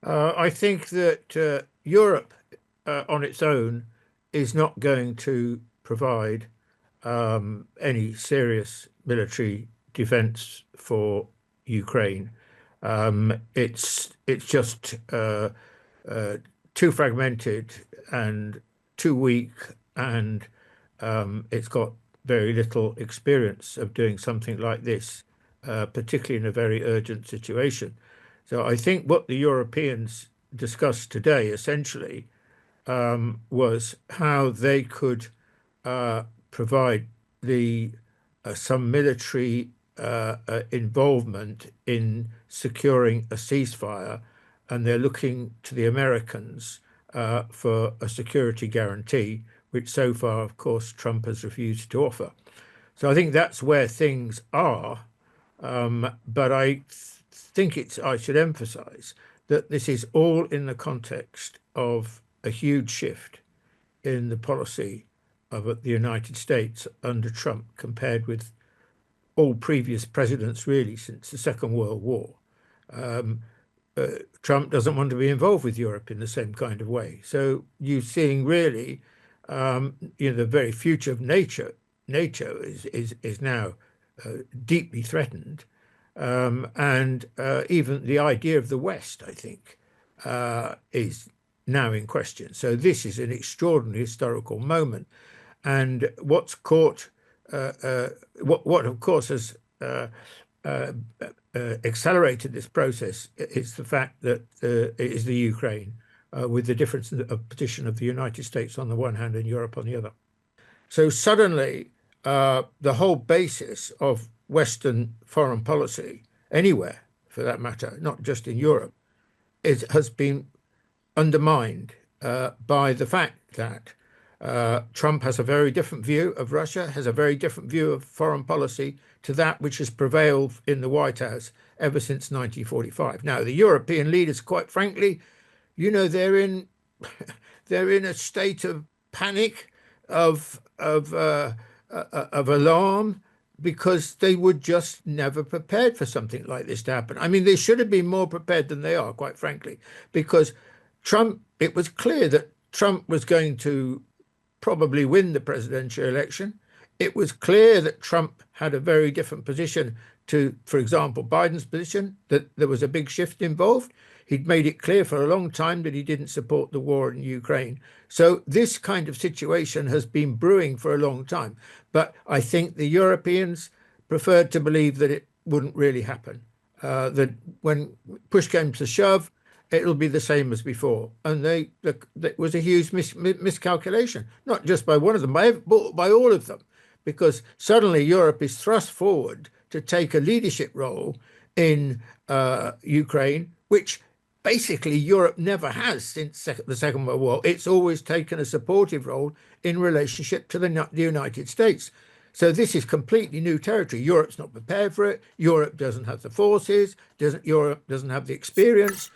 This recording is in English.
I think that Europe on its own is not going to provide any serious military defense for Ukraine. It's just uh, too fragmented and too weak, and it's got very little experience of doing something like this, particularly in a very urgent situation. So I think what the Europeans discussed today essentially was how they could provide the some military involvement in securing a ceasefire, and they're looking to the Americans for a security guarantee, which so far, of course, Trump has refused to offer. So I think that's where things are. But I should emphasize that this is all in the context of a huge shift in the policy of the United States under Trump compared with all previous presidents, really, since the Second World War. Um, Trump doesn't want to be involved with Europe in the same kind of way. So you're seeing really, the very future of NATO is now deeply threatened, and even the idea of the West, I think, is now in question. So this is an extraordinary historical moment, and what of course has uh, accelerated this process is the fact that it is the Ukraine, with the difference of position of the United States on the one hand and Europe on the other. So suddenly, the whole basis of Western foreign policy, anywhere for that matter, not just in Europe, has been undermined by the fact that Trump has a very different view of Russia, has a very different view of foreign policy to that which has prevailed in the White House ever since 1945. Now, the European leaders, quite frankly, they're in they're in a state of panic, of alarm, because they were just never prepared for something like this to happen. I mean, they should have been more prepared than they are, quite frankly, because it was clear that Trump was going to probably win the presidential election. It was clear that Trump had a very different position to, for example, Biden's position, that there was a big shift involved. He'd made it clear for a long time that he didn't support the war in Ukraine. So this kind of situation has been brewing for a long time. But I think the Europeans preferred to believe that it wouldn't really happen, that when push came to shove, it'll be the same as before. And that was a huge miscalculation, not just by one of them, by all of them, because suddenly Europe is thrust forward to take a leadership role in Ukraine, which basically Europe never has since the Second World War. It's always taken a supportive role in relationship to the United States. So this is completely new territory. Europe's not prepared for it. Europe doesn't have the forces. Europe doesn't have the experience.